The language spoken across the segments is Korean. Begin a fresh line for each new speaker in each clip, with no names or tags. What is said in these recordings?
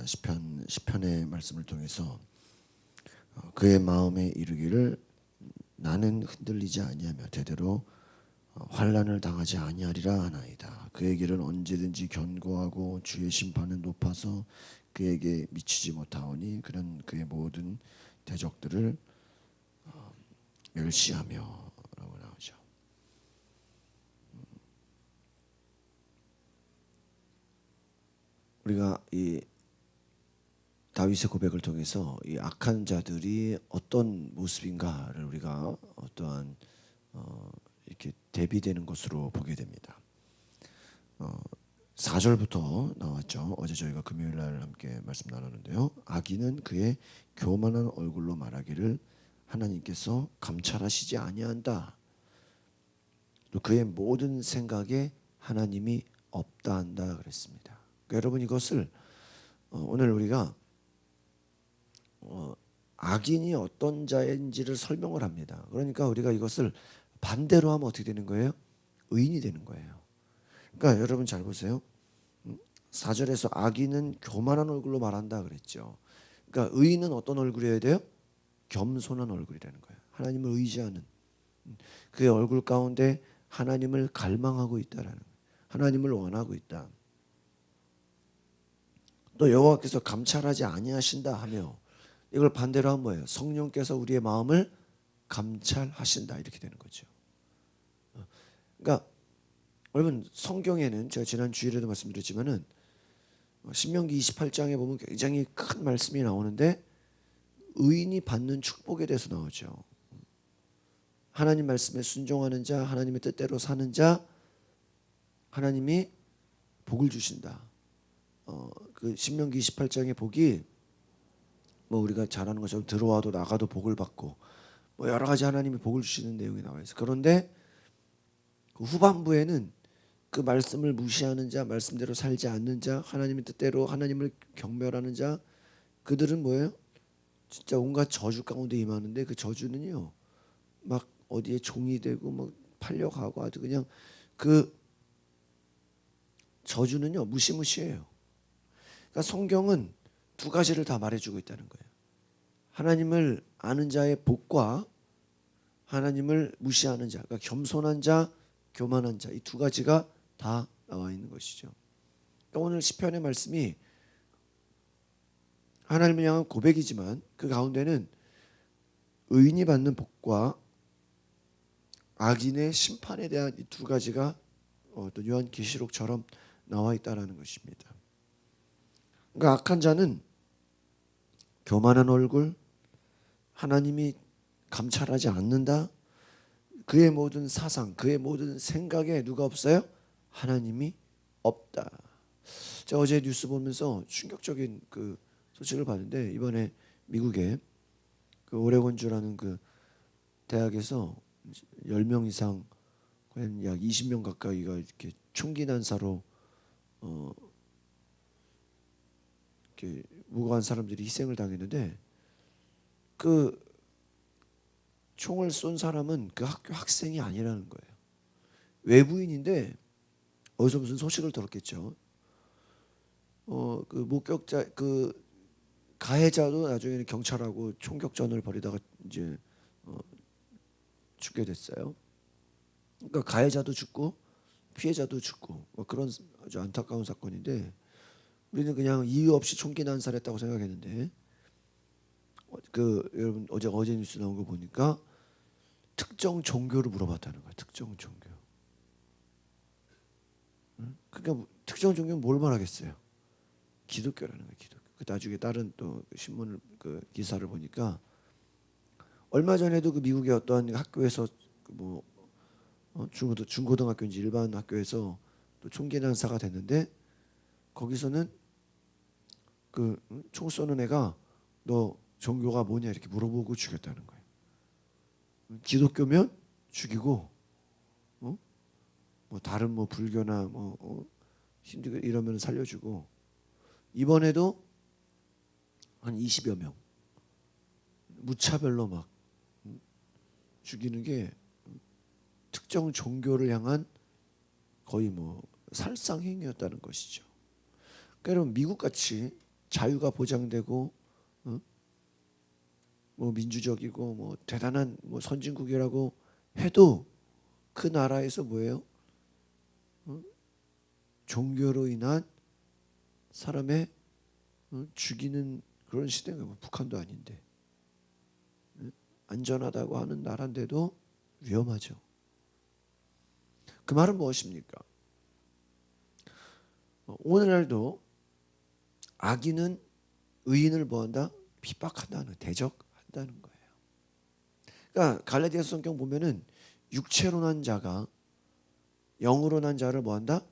시편의 말씀을 통해서 그의 마음에 이르기를 나는 흔들리지 아니하며 대대로 환난을 당하지 아니하리라 하나이다. 그의 길은 언제든지 견고하고 주의 심판은 높아서 그에게 미치지 못하오니 그는 그의 모든 대적들을 멸시하며라고 나오죠. 우리가 이 다윗의 고백을 통해서 이 악한 자들이 어떤 모습인가를 우리가 어떠한 이렇게 대비되는 것으로 보게 됩니다. 4절부터 나왔죠. 어제 저희가 금요일 날 함께 말씀 나눴는데요. 악인은 그의 교만한 얼굴로 말하기를 하나님께서 감찰하시지 아니한다. 또 그의 모든 생각에 하나님이 없다 한다 그랬습니다. 그러니까 여러분 이것을 오늘 우리가 악인이 어떤 자인지를 설명을 합니다. 그러니까 우리가 이것을 반대로 하면 어떻게 되는 거예요? 의인이 되는 거예요. 그러니까 여러분 잘 보세요. 4절에서 악인은 교만한 얼굴로 말한다 그랬죠. 그러니까 의인은 어떤 얼굴이어야 돼요? 겸손한 얼굴이라는 거예요. 하나님을 의지하는 그의 얼굴 가운데 하나님을 갈망하고 있다라는 거예요. 하나님을 원하고 있다. 또 여호와께서 감찰하지 아니하신다 하며 이걸 반대로 하면 뭐예요? 성령께서 우리의 마음을 감찰하신다 이렇게 되는 거죠. 그러니까 여러분 성경에는 제가 지난 주일에도 말씀드렸지만은 신명기 28장에 보면 굉장히 큰 말씀이 나오는데 의인이 받는 축복에 대해서 나오죠. 하나님 말씀에 순종하는 자, 하나님의 뜻대로 사는 자, 하나님이 복을 주신다. 그 신명기 28장의 복이 뭐 우리가 잘 아는 것처럼 들어와도 나가도 복을 받고 뭐 여러 가지 하나님이 복을 주시는 내용이 나와 있어요. 그런데 그 후반부에는 그 말씀을 무시하는 자, 말씀대로 살지 않는 자, 하나님의 뜻대로 하나님을 경멸하는 자, 그들은 뭐예요? 진짜 온갖 저주 가운데 임하는데 그 저주는요, 막 어디에 종이 되고 막 팔려가고 아주 그냥 그 저주는요 무시무시해요. 그러니까 성경은 두 가지를 다 말해주고 있다는 거예요. 하나님을 아는 자의 복과 하나님을 무시하는 자, 그러니까 겸손한 자, 교만한 자, 이 두 가지가 다 나와 있는 것이죠. 그러니까 오늘 시편의 말씀이 하나님을 향한 고백이지만 그 가운데는 의인이 받는 복과 악인의 심판에 대한 이 두 가지가 또 요한계시록처럼 나와 있다라는 것입니다. 그러니까 악한 자는 교만한 얼굴, 하나님이 감찰하지 않는다. 그의 모든 사상, 그의 모든 생각에 누가 없어요? 하나님이 없다. 제가 어제 뉴스 보면서 충격적인 그 소식을 봤는데 이번에 미국의 그 오레곤주라는 그 대학에서 10명 이상 약 20명 가까이가 이렇게 총기 난사로 이렇게 무고한 사람들이 희생을 당했는데 그 총을 쏜 사람은 그 학교 학생이 아니라는 거예요. 외부인인데 어디서 무슨 소식을 들었겠죠. 그 목격자 그 가해자도 나중에는 경찰하고 총격전을 벌이다가 이제 죽게 됐어요. 그러니까 가해자도 죽고 피해자도 죽고 뭐 그런 아주 안타까운 사건인데 우리는 그냥 이유 없이 총기 난사했다고 생각했는데 그 여러분 어제 뉴스 나온 거 보니까 특정 종교를 물어봤다는 거야. 특정 종교. 그러니까 특정 종교는 뭘 말하겠어요? 기독교라는 거예요. 기독교. 그 나중에 다른 또 신문을 그 기사를 보니까 얼마 전에도 그 미국의 어떠한 학교에서 뭐 중고등학교인지 일반 학교에서 또 총기 난사가 됐는데 거기서는 그 총 쏘는 애가 너 종교가 뭐냐 이렇게 물어보고 죽였다는 거예요. 기독교면 죽이고 뭐 다른 뭐 불교나 뭐 힌두 이러면 살려주고 이번에도 한 20여 명 무차별로 막 죽이는 게 특정 종교를 향한 거의 뭐 살상 행위였다는 것이죠. 그러니까 여러분 미국 같이 자유가 보장되고 뭐 민주적이고 뭐 대단한 뭐 선진국이라고 해도 그 나라에서 뭐예요? 종교로 인한 사람의 죽이는 그런 시대가 뭐 북한도 아닌데 안전하다고 하는 나라인데도 위험하죠. 그 말은 무엇입니까? 오늘날도 악인은 의인을 뭐한다? 핍박한다는, 대적한다는 거예요. 그러니까 갈라디아서 성경 보면은 육체로 난 자가 영으로 난 자를 뭐한다?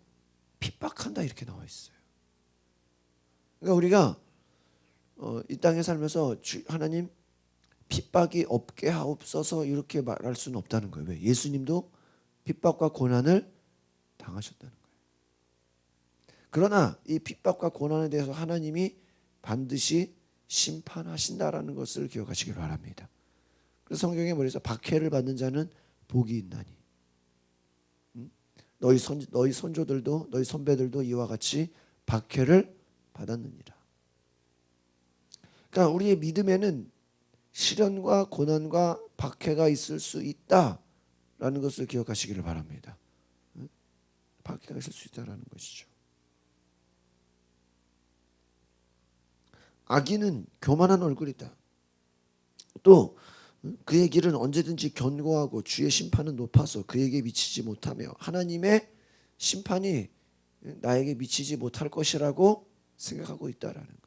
핍박한다 이렇게 나와 있어요. 그러니까 우리가 이 땅에 살면서 하나님 핍박이 없게 하옵소서 이렇게 말할 수는 없다는 거예요. 왜? 예수님도 핍박과 고난을 당하셨다는 거예요. 그러나 이 핍박과 고난에 대해서 하나님이 반드시 심판하신다라는 것을 기억하시길 바랍니다. 그래서 성경에 뭐래서 박해를 받는 자는 복이 있나니 너희 선조들도 너희 선배들도 이와 같이 박해를 받았느니라. 그러니까 우리의 믿음에는 시련과 고난과 박해가 있을 수 있다라는 것을 기억하시기를 바랍니다. 박해가 있을 수 있다라는 것이죠. 악인은 교만한 얼굴이다. 또 그의 길은 언제든지 견고하고 주의 심판은 높아서 그에게 미치지 못하며 하나님의 심판이 나에게 미치지 못할 것이라고 생각하고 있다라는 거예요.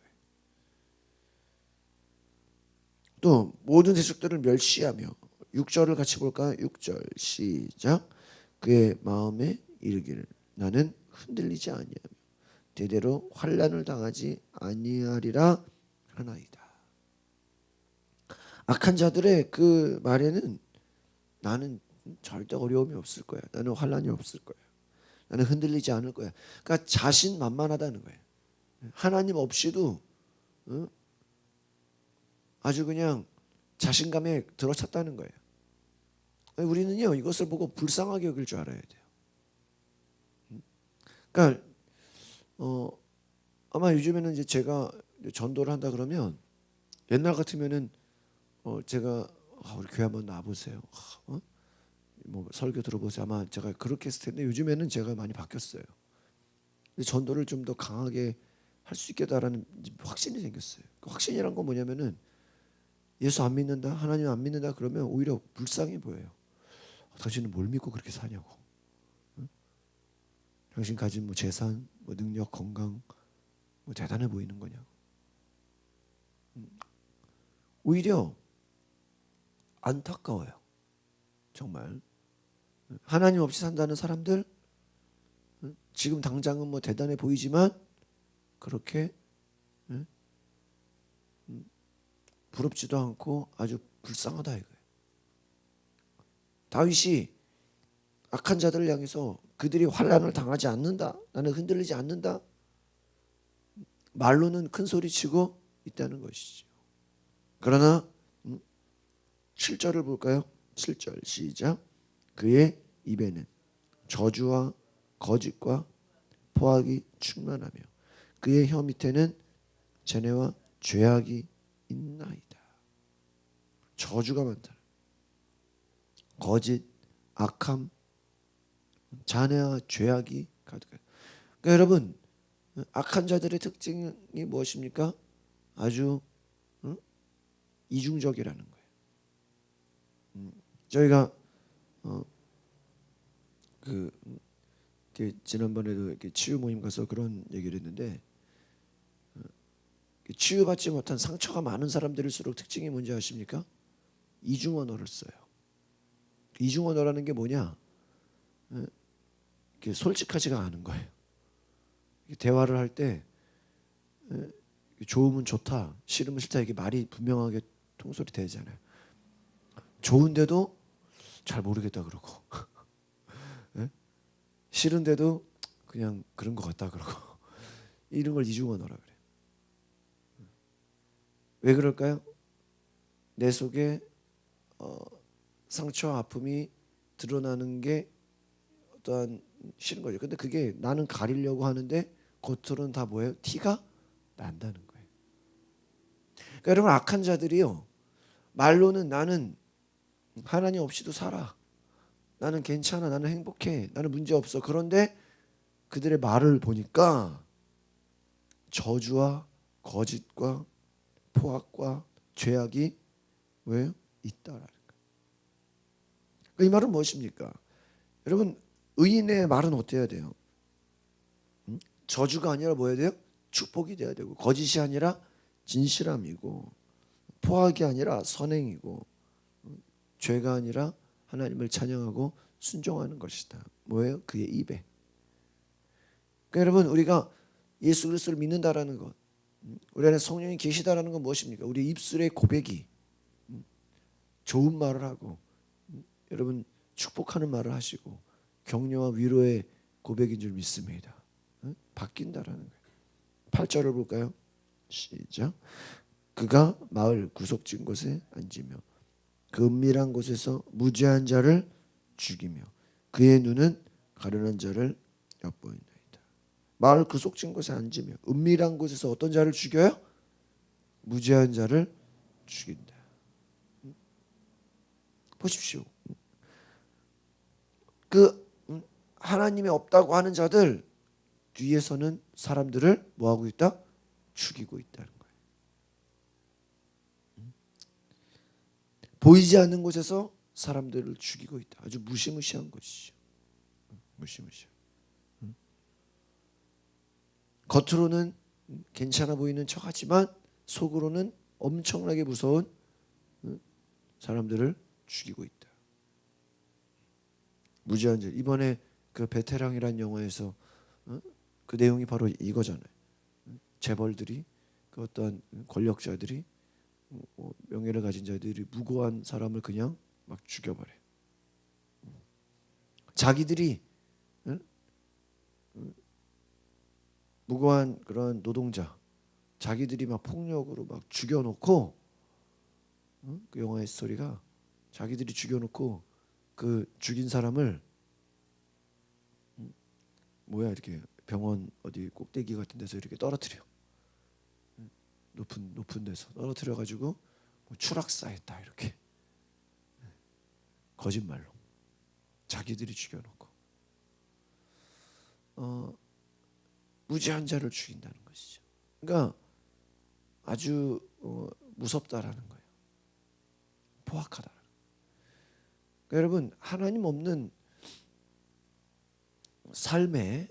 또 모든 세속들을 멸시하며 6절을 같이 볼까요? 6절 시작. 그의 마음에 이르기를 나는 흔들리지 아니하며 대대로 환난을 당하지 아니하리라 하나이다. 악한 자들의 그 말에는 나는 절대 어려움이 없을 거야. 나는 환난이 없을 거야. 나는 흔들리지 않을 거야. 그러니까 자신만만하다는 거예요. 하나님 없이도 아주 그냥 자신감에 들어찼다는 거예요. 우리는요 이것을 보고 불쌍하게 여길 줄 알아야 돼요. 그러니까 아마 요즘에는 이제 제가 전도를 한다 그러면 옛날 같으면은 제가 우리 교회 한번 나와보세요. 뭐 설교 들어보세요. 아마 제가 그렇게 했을 텐데 요즘에는 제가 많이 바뀌었어요. 전도를 좀 더 강하게 할 수 있겠다라는 확신이 생겼어요. 그 확신이란 건 뭐냐면은 예수 안 믿는다, 하나님 안 믿는다 그러면 오히려 불쌍해 보여요. 당신은 뭘 믿고 그렇게 사냐고. 당신 가진 뭐 재산, 뭐 능력, 건강, 뭐 대단해 보이는 거냐고. 오히려 안타까워요. 정말 하나님 없이 산다는 사람들 지금 당장은 뭐 대단해 보이지만 그렇게 부럽지도 않고 아주 불쌍하다 이거예요. 다윗이 악한 자들을 향해서 그들이 환난을 당하지 않는다. 나는 흔들리지 않는다. 말로는 큰 소리치고 있다는 것이죠. 그러나 7절을 볼까요? 7절 시작. 그의 입에는 저주와 거짓과 포악이 충만하며 그의 혀 밑에는 재뇌와 죄악이 있나이다. 저주가 많다. 거짓, 악함, 잔해와 죄악이 가득하다. 그러니까 여러분 악한 자들의 특징이 무엇입니까? 아주 이중적이라는 거예요. 저희가 지난번에도 이렇게 치유 모임 가서 그런 얘기를 했는데 치유받지 못한 상처가 많은 사람들일수록 특징이 뭔지 아십니까? 이중언어를 써요. 이중언어라는 게 뭐냐? 솔직하지가 않은 거예요. 대화를 할 때 좋으면 좋다, 싫으면 싫다 이게 말이 분명하게 통솔이 되잖아요. 좋은데도 잘 모르겠다 그러고 싫은데도 그냥 그런 것 같다 그러고 이런 걸 이중언어라 그래요. 왜 그럴까요? 내 속에 상처와 아픔이 드러나는 게 어떠한 싫은 거죠. 근데 그게 나는 가리려고 하는데 겉으로는 다 뭐예요? 티가 난다는 거예요. 그러니까 여러분 악한 자들이요. 말로는 나는 하나님 없이도 살아. 나는 괜찮아. 나는 행복해. 나는 문제 없어. 그런데 그들의 말을 보니까 저주와 거짓과 포악과 죄악이 왜요? 있다라는 거예요. 이 말은 무엇입니까? 여러분 의인의 말은 어때야 돼요? 저주가 아니라 뭐 해야 돼요? 축복이 돼야 되고 거짓이 아니라 진실함이고 포악이 아니라 선행이고 죄가 아니라 하나님을 찬양하고 순종하는 것이다. 뭐예요? 그의 입에. 그러니까 여러분 우리가 예수 그리스도를 믿는다라는 것, 우리 안에 성령이 계시다라는 건 무엇입니까? 우리 입술의 고백이 좋은 말을 하고 여러분 축복하는 말을 하시고 격려와 위로의 고백인 줄 믿습니다. 바뀐다라는 거예요. 8절을 볼까요? 시작. 그가 마을 구석진 곳에 앉으며 그 은밀한 곳에서 무죄한 자를 죽이며 그의 눈은 가련한 자를 엿보인다. 마을 구석진 곳에 앉으며 은밀한 곳에서 어떤 자를 죽여요? 무죄한 자를 죽인다. 보십시오. 그 하나님이 없다고 하는 자들 뒤에서는 사람들을 뭐하고 있다? 죽이고 있다는 거예요. 보이지 않는 곳에서 사람들을 죽이고 있다. 아주 무시무시한 것이죠. 무시무시한. 겉으로는 괜찮아 보이는 척하지만 속으로는 엄청나게 무서운 사람들을 죽이고 있다. 무죄한 죄. 이번에 그 베테랑이라는 영화에서 그 내용이 바로 이거잖아요. 재벌들이 그 어떤 권력자들이 명예를 가진 자들이 무고한 사람을 그냥 막 죽여버려. 자기들이 무고한 그런 노동자, 자기들이 막 폭력으로 막 죽여놓고 그 영화의 스토리가 자기들이 죽여놓고 그 죽인 사람을 뭐야 이렇게 병원 어디 꼭대기 같은 데서 이렇게 떨어뜨려. 높은 데서 떨어뜨려 가지고 뭐 추락사했다 이렇게 거짓말로 자기들이 죽여놓고 무죄한 자를 죽인다는 것이죠. 그러니까 아주 무섭다라는 거예요. 포악하다라는 거예요. 그러니까 여러분 하나님 없는 삶의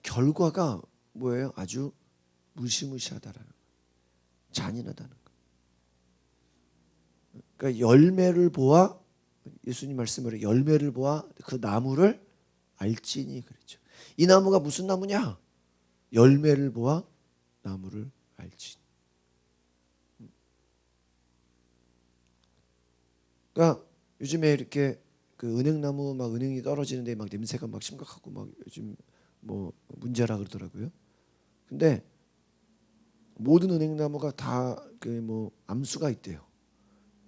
결과가 뭐예요? 아주 무시무시하다라는 거예요. 잔인하다는 거예요. 그러니까 열매를 보아 예수님 말씀으로 열매를 보아 그 나무를 알지니 그랬죠. 이 나무가 무슨 나무냐? 열매를 보아 나무를 알지니. 그러니까 요즘에 이렇게 그 은행나무 막 은행이 떨어지는데 막 냄새가 막 심각하고 막 요즘 뭐 문제라 그러더라고요. 근데 모든 은행나무가 다 그 뭐 암수가 있대요.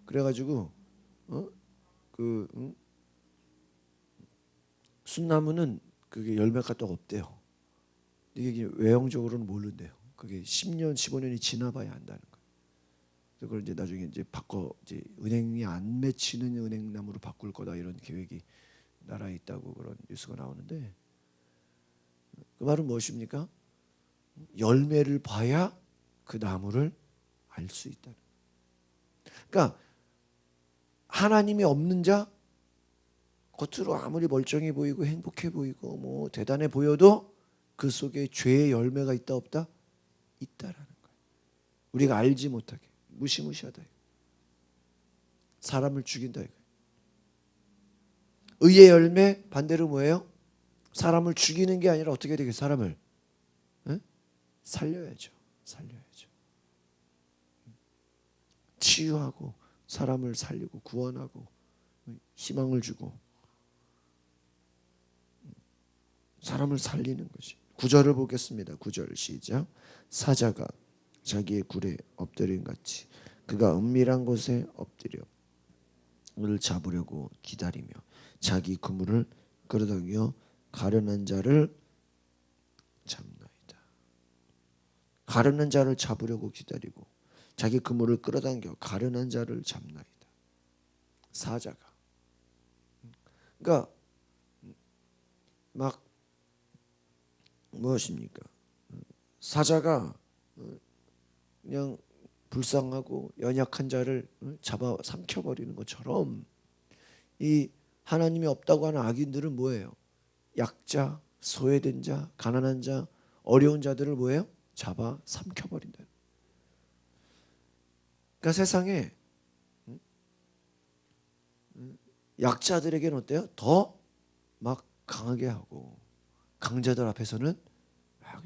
그래가지고 순나무는 그게 열매가 또 없대요. 이게 외형적으로는 모른대요. 그게 10년, 15년이 지나봐야 한다는 거예요. 그걸 이제 나중에 이제 바꿔 이제 은행이 안 맺히는 은행나무로 바꿀 거다 이런 계획이 나라에 있다고 그런 뉴스가 나오는데 그 말은 무엇입니까? 열매를 봐야 그 나무를 알 수 있다는. 그러니까 하나님이 없는 자 겉으로 아무리 멀쩡해 보이고 행복해 보이고 뭐 대단해 보여도 그 속에 죄의 열매가 있다 없다? 있다라는 거예요. 우리가 알지 못하게 무시무시하다. 사람을 죽인다 이거예요. 의의 열매 반대로 뭐예요? 사람을 죽이는 게 아니라 어떻게 되게 사람을 살려야죠. 살려야죠. 치유하고 사람을 살리고 구원하고 희망을 주고 사람을 살리는 것이. 9절을 보겠습니다. 9절 시작. 사자가 자기의 굴에 엎드린 같이 그가 은밀한 곳에 엎드려 을 잡으려고 기다리며 자기 그물을 끌어당겨 가련한 자를 잡나이다. 가련한 자를 잡으려고 기다리고 자기 그물을 끌어당겨 가련한 자를 잡나이다. 사자가. 그러니까 막 무엇입니까? 사자가 그냥 불쌍하고 연약한 자를 잡아 삼켜버리는 것처럼 이 하나님이 없다고 하는 악인들은 뭐예요? 약자, 소외된 자, 가난한 자, 어려운 자들을 뭐예요? 잡아 삼켜버린다. 그러니까 세상에 약자들에게는 어때요? 더 막 강하게 하고 강자들 앞에서는 막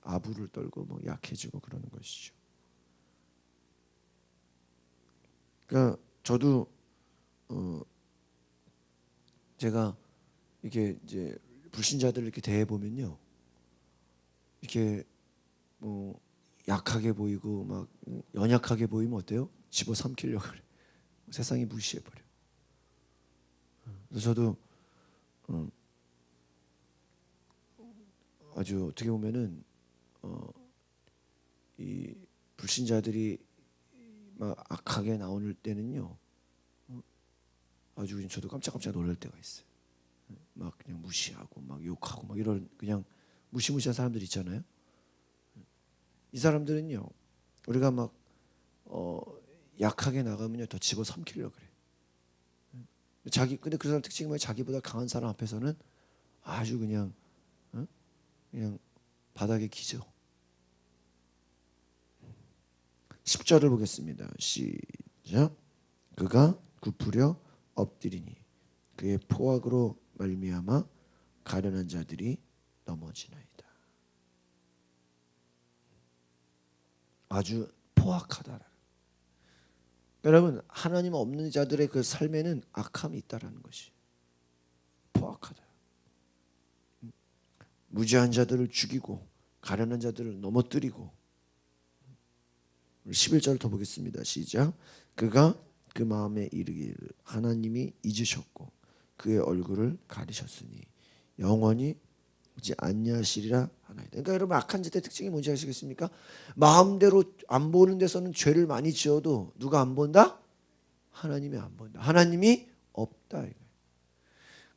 아부를 떨고 뭐 약해지고 그러는 것이죠. 그러니까 저도 제가 이렇게 이제 불신자들을 이렇게 대해 보면요, 이렇게 뭐 약하게 보이고 막 연약하게 보이면 어때요? 집어삼키려고 그래. 세상이 무시해 버려. 그래서 저도 아주 어떻게 보면은 이 불신자들이 막 악하게 나올 때는요, 아주 저도 깜짝깜짝 놀랄 때가 있어요. 막 그냥 무시하고 막 욕하고 막 이런 그냥 무시무시한 사람들 있잖아요. 이 사람들은요, 우리가 막 약하게 나가면요 더 집어삼키려고 그래. 근데 그 사람 특징이 뭐야? 자기보다 강한 사람 앞에서는 아주 그냥 그냥 바닥에 기죠. 10절을 보겠습니다. 시작. 그가 굽으려 엎드리니 그의 포악으로 말미암아 가련한 자들이 넘어지나이다. 아주 포악하다. 여러분, 하나님 없는 자들의 그 삶에는 악함이 있다라는 것이 포악하다. 무지한 자들을 죽이고 가련한 자들을 넘어뜨리고. 11절 더 보겠습니다. 시작. 그가 그 마음에 이르기를 하나님이 잊으셨고 그의 얼굴을 가리셨으니 영원히 오지 아니하시리라 하나이다. 그러니까 여러분, 악한 짓의 특징이 뭔지 아시겠습니까? 마음대로 안 보는 데서는 죄를 많이 지어도 누가 안 본다? 하나님이 안 본다. 하나님이 없다. 그러니까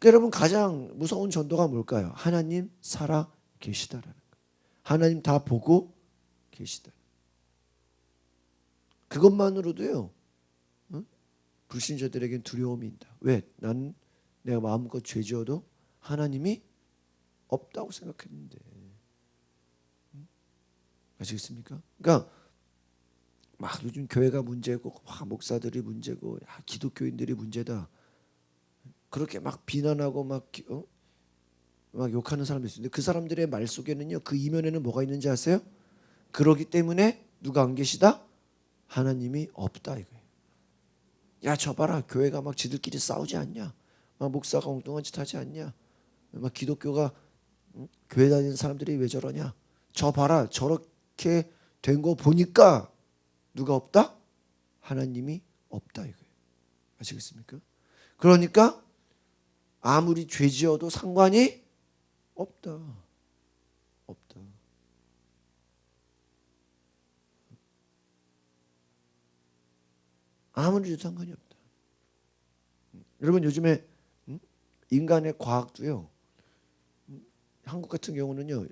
여러분, 가장 무서운 전도가 뭘까요? 하나님 살아 계시다라는 거. 하나님 다 보고 계시다. 그것만으로도요, 불신자들에겐 두려움이 있다. 왜? 난 내가 마음껏 죄 지어도 하나님이 없다고 생각했는데. 아시겠습니까? 그러니까 막 요즘 교회가 문제고 막 목사들이 문제고 기독교인들이 문제다. 그렇게 막 비난하고 막 욕하는 사람도 있는데 그 사람들의 말 속에는요, 그 이면에는 뭐가 있는지 아세요? 그러기 때문에 누가 안 계시다? 하나님이 없다 이거예요. 야, 저 봐라, 교회가 막 지들끼리 싸우지 않냐? 막 목사가 엉뚱한 짓 하지 않냐? 막 기독교가 교회 다니는 사람들이 왜 저러냐? 저 봐라, 저렇게 된 거 보니까 누가 없다? 하나님이 없다 이거예요. 아시겠습니까? 그러니까 아무리 죄 지어도 상관이 없다. 없다. 아무리 죄도 상관이 없다. 여러분, 요즘에 인간의 과학도요, 한국 같은 경우는요,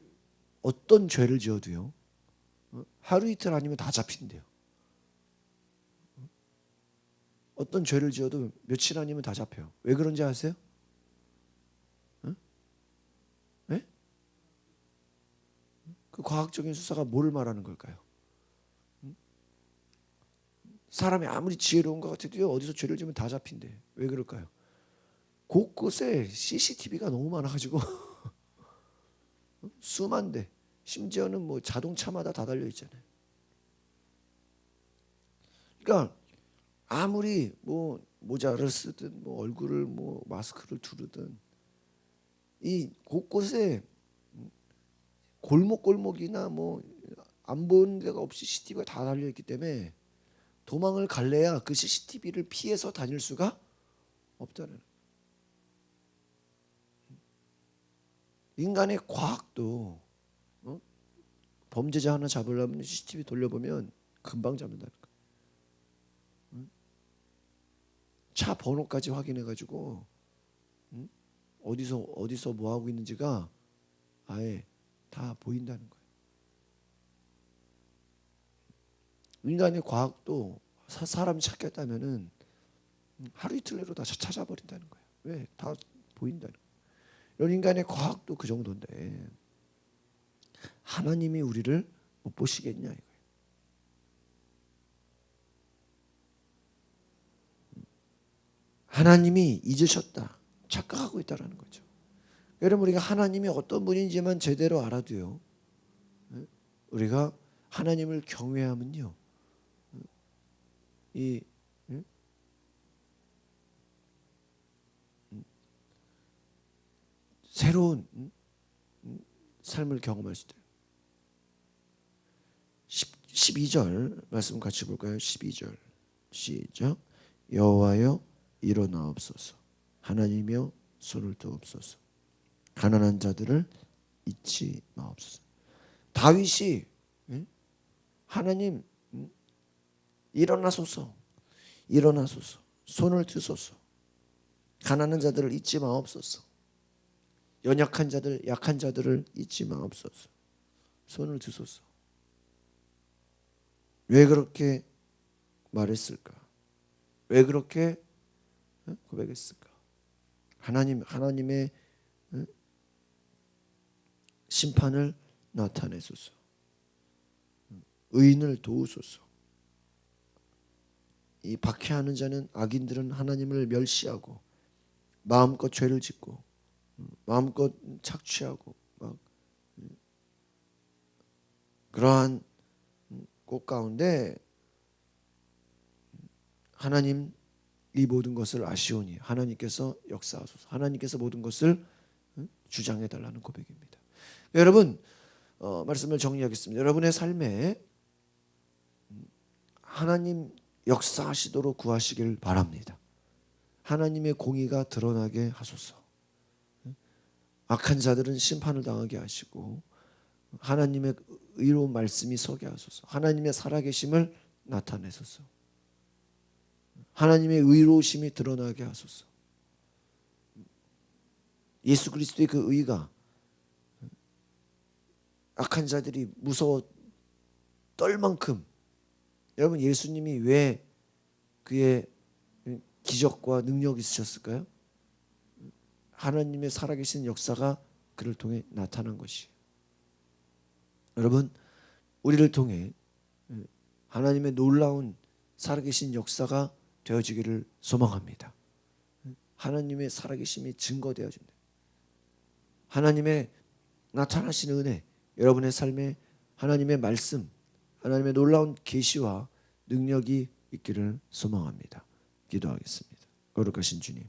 어떤 죄를 지어도요, 하루 이틀 아니면 다 잡힌대요. 어떤 죄를 지어도 며칠 아니면 다 잡혀요. 왜 그런지 아세요? 네? 그 과학적인 수사가 뭘 말하는 걸까요? 사람이 아무리 지혜로운 것 같아도요, 어디서 죄를 지으면 다 잡힌대. 왜 그럴까요? 곳곳에 CCTV가 너무 많아가지고 수만 대, 심지어는 뭐 자동차마다 다 달려 있잖아요. 그러니까 아무리 뭐 모자를 쓰든 뭐 얼굴을 뭐 마스크를 두르든 이 곳곳에 골목골목이나 뭐 안 보는 데가 없이 CCTV가 다 달려 있기 때문에 도망을 갈래야 그 CCTV를 피해서 다닐 수가 없다는. 인간의 과학도 범죄자 하나 잡으려면 CCTV 돌려보면 금방 잡는다는 거예요. 차 번호까지 확인해가지고 어디서 뭐 하고 있는지가 아예 다 보인다는 거예요. 인간의 과학도 사람 찾겠다면은 하루 이틀 내로 다 찾아버린다는 거예요. 왜? 다 보인다는 거예요. 이런 인간의 과학도 그 정도인데 하나님이 우리를 못 보시겠냐 이거예요. 하나님이 잊으셨다, 착각하고 있다라는 거죠. 여러분, 우리가 하나님이 어떤 분인지만 제대로 알아도요, 우리가 하나님을 경외하면요, 이 새로운 삶을 경험할 수 있어요. 12절 말씀 같이 볼까요? 12절 시작. 여호와여 일어나옵소서. 하나님이여 손을 드옵소서. 가난한 자들을 잊지 마옵소서. 다윗이 하나님 일어나소서, 일어나소서, 손을 드소서, 가난한 자들을 잊지 마옵소서, 연약한 자들, 약한 자들을 잊지 마옵소서, 손을 드소서. 왜 그렇게 말했을까? 왜 그렇게 고백했을까? 하나님의 심판을 나타내소서. 의인을 도우소서. 이 박해하는 자는, 악인들은 하나님을 멸시하고 마음껏 죄를 짓고 마음껏 착취하고 막 그러한 곳 가운데 하나님 이 모든 것을 아시오니 하나님께서 역사하소서. 하나님께서 모든 것을 주장해 달라는 고백입니다. 여러분, 말씀을 정리하겠습니다. 여러분의 삶에 하나님 역사하시도록 구하시길 바랍니다. 하나님의 공의가 드러나게 하소서. 악한 자들은 심판을 당하게 하시고 하나님의 의로운 말씀이 서게 하소서. 하나님의 살아계심을 나타내소서. 하나님의 의로우심이 드러나게 하소서. 예수 그리스도의 그 의가 악한 자들이 무서워 떨 만큼, 여러분, 예수님이 왜 그의 기적과 능력이 있으셨을까요? 하나님의 살아계신 역사가 그를 통해 나타난 것이에요. 여러분, 우리를 통해 하나님의 놀라운 살아계신 역사가 되어지기를 소망합니다. 하나님의 살아계심이 증거되어진다. 하나님의 나타나신 은혜, 여러분의 삶에 하나님의 말씀, 하나님의 놀라운 계시와 능력이 있기를 소망합니다. 기도하겠습니다. 거룩하신 주님,